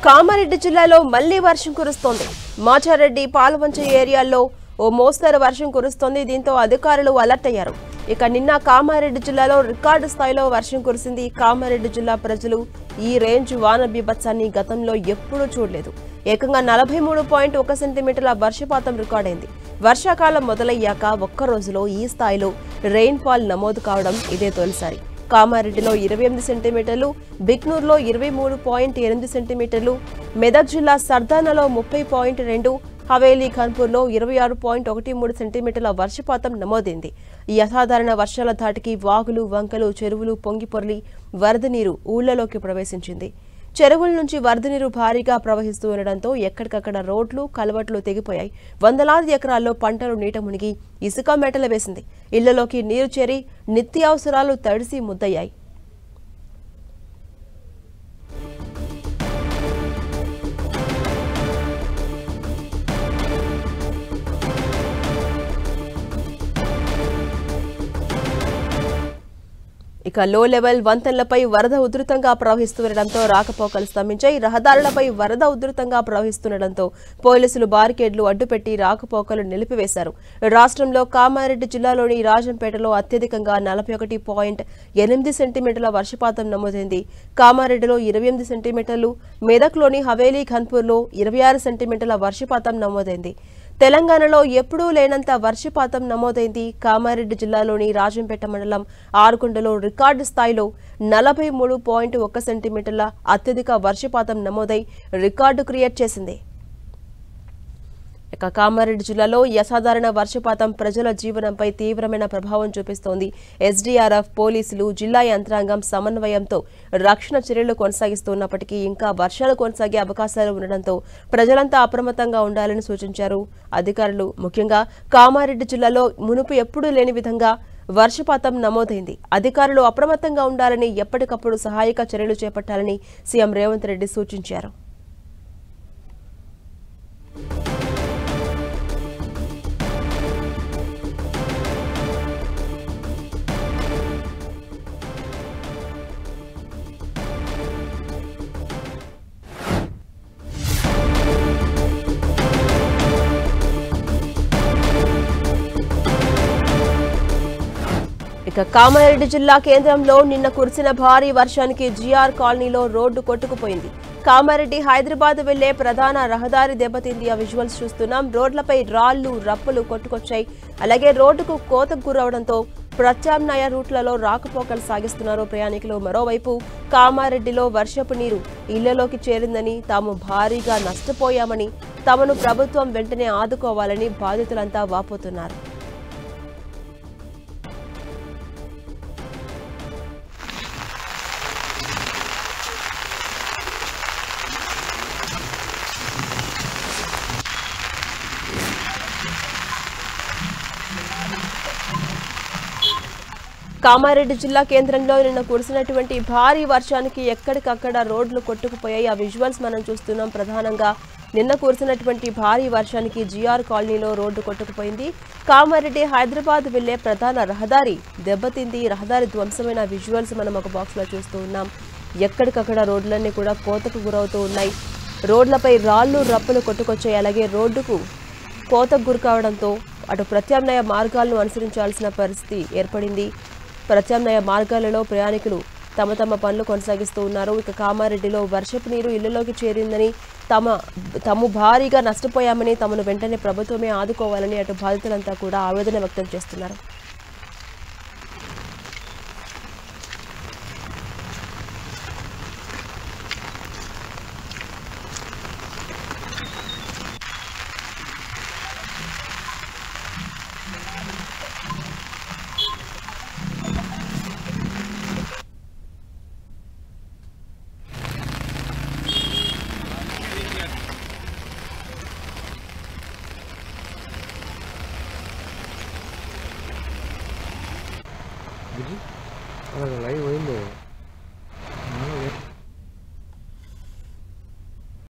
కామారెడ్డి జిల్లాలో మళ్లీ వర్షం కురుస్తోంది. మాచారెడ్డి పాలవంచ ఏరియాల్లో ఓ మోస్తరు వర్షం కురుస్తోంది. దీంతో అధికారులు అలర్ట్ అయ్యారు. ఇక నిన్న కామారెడ్డి జిల్లాలో రికార్డు స్థాయిలో వర్షం కురిసింది. కామారెడ్డి జిల్లా ప్రజలు ఈ రేంజ్ వాన బీభత్సాన్ని గతంలో ఎప్పుడూ చూడలేదు. ఏకంగా 43.1 సెంటీమీటర్ల వర్షపాతం రికార్డైంది. వర్షాకాలం మొదలయ్యాక ఒక్క రోజులో ఈ స్థాయిలో రెయిన్ఫాల్ నమోదు కావడం ఇదే తొలిసారి. కామారెడ్డిలో 28 సెంటీమీటర్లు, బిక్నూర్లో 23.8 సెంటీమీటర్లు, మెదక్ జిల్లా సర్దానాలో 30.2, హవేలీ ఖన్పూర్లో 26.13 సెంటీమీటర్ల వర్షపాతం నమోదైంది. ఈ అసాధారణ వర్షాల ధాటికి వాగులు, వంకలు, చెరువులు పొంగిపొర్లి వరద నీరు ఊళ్లలోకి ప్రవేశించింది. చెరువుల నుంచి వరద నీరు భారీగా ప్రవహిస్తూ ఉండడంతో ఎక్కడికక్కడ రోడ్లు, కలవట్లు తెగిపోయాయి. వందలాది ఎకరాల్లో పంటలు నీట మునిగి ఇసుక మెటలు వేసింది. ఇళ్లలోకి నీరు చేరి నిత్యావసరాలు తడిసి ముద్దయ్యాయి. ఇక లో లెవెల్ వంతెనలపై వరద ఉధృతంగా ప్రవహిస్తుండటంతో రాకపోకలు స్తంభించాయి. రహదారులపై వరద ఉధృతంగా ప్రవహిస్తుండటంతో పోలీసులు బారికేడ్లు అడ్డుపెట్టి రాకపోకలు నిలిపివేశారు. రాష్ట్రంలో కామారెడ్డి జిల్లాలోని రాజంపేటలో అత్యధికంగా 41.8 సెంటీమీటర్ల వర్షపాతం నమోదైంది. కామారెడ్డిలో 28 సెంటీమీటర్లు, మెదక్లోని హవేలీ ఖన్పూర్లో 26 సెంటీమీటర్ల వర్షపాతం నమోదైంది. తెలంగాణలో ఎప్పుడూ లేనంత వర్షపాతం నమోదైంది. కామారెడ్డి జిల్లాలోని రాజంపేట మండలం ఆరుకొండలో రికార్డు స్థాయిలో 43.1 సెంటీమీటర్ల అత్యధిక వర్షపాతం నమోదై రికార్డు క్రియేట్ చేసింది. ఇక కామారెడ్డి జిల్లాలో ఈ అసాధారణ వర్షపాతం ప్రజల జీవనంపై తీవ్రమైన ప్రభావం చూపిస్తోంది. ఎస్డీఆర్ఎఫ్, పోలీసులు, జిల్లా యంత్రాంగం సమన్వయంతో రక్షణ చర్యలు కొనసాగిస్తున్నప్పటికీ ఇంకా వర్షాలు కొనసాగే అవకాశాలు ఉండడంతో ప్రజలంతా అప్రమత్తంగా ఉండాలని సూచించారు అధికారులు. ముఖ్యంగా కామారెడ్డి జిల్లాలో మునుపు ఎప్పుడూ లేని విధంగా వర్షపాతం నమోదైంది. అధికారులు అప్రమత్తంగా ఉండాలని, ఎప్పటికప్పుడు సహాయక చర్యలు చేపట్టాలని సీఎం రేవంత్ రెడ్డి సూచించారు. ఇక కామారెడ్డి జిల్లా కేంద్రంలో నిన్న కురిసిన భారీ వర్షానికి జీఆర్ కాలనీలో రోడ్డు కొట్టుకుపోయింది. కామారెడ్డి హైదరాబాద్ వెళ్లే ప్రధాన రహదారి దెబ్బతింది. ఆ విజువల్స్ చూస్తున్నాం. రోడ్లపై రాళ్లు, రప్పలు కొట్టుకొచ్చాయి. అలాగే రోడ్డుకు కోతకు గురవడంతో ప్రత్యామ్నాయ రూట్లలో రాకపోకలు సాగిస్తున్నారు ప్రయాణికులు. మరోవైపు కామారెడ్డిలో వర్షపు నీరు ఇళ్లలోకి చేరిందని, తాము భారీగా నష్టపోయామని, తమను ప్రభుత్వం వెంటనే ఆదుకోవాలని బాధితులంతా వాపోతున్నారు. కామారెడ్డి జిల్లా కేంద్రంలో నిన్న కురిసినటువంటి భారీ వర్షానికి ఎక్కడికక్కడ రోడ్లు కొట్టుకుపోయాయి. ఆ విజువల్స్ మనం చూస్తున్నాం. ప్రధానంగా నిన్న కురిసినటువంటి భారీ వర్షానికి జీఆర్ కాలనీలో రోడ్డు కొట్టుకుపోయింది. కామారెడ్డి హైదరాబాద్ వెళ్లే ప్రధాన రహదారి దెబ్బతింది. రహదారి ధ్వంసమైన విజువల్స్ మనం ఒక బాక్స్ లో చూస్తూ ఉన్నాం. ఎక్కడికక్కడ రోడ్లన్నీ కూడా కోతకు గురవుతూ ఉన్నాయి. రోడ్లపై రాళ్లు, రప్పలు కొట్టుకొచ్చాయి. అలాగే రోడ్డుకు కోతకు గురి కావడంతో అటు ప్రత్యామ్నాయ మార్గాలను అనుసరించాల్సిన పరిస్థితి ఏర్పడింది. ప్రత్యామ్నాయ మార్గాలలో ప్రయాణికులు తమ పనులు కొనసాగిస్తూ ఉన్నారు. ఇక కామారెడ్డిలో వర్షపు నీరు ఇళ్లలోకి చేరిందని, తాము భారీగా నష్టపోయామని, తమను వెంటనే ప్రభుత్వమే ఆదుకోవాలని అటు బాధితులంతా కూడా ఆవేదన వ్యక్తం చేస్తున్నారు. లైవ్ పోయింది.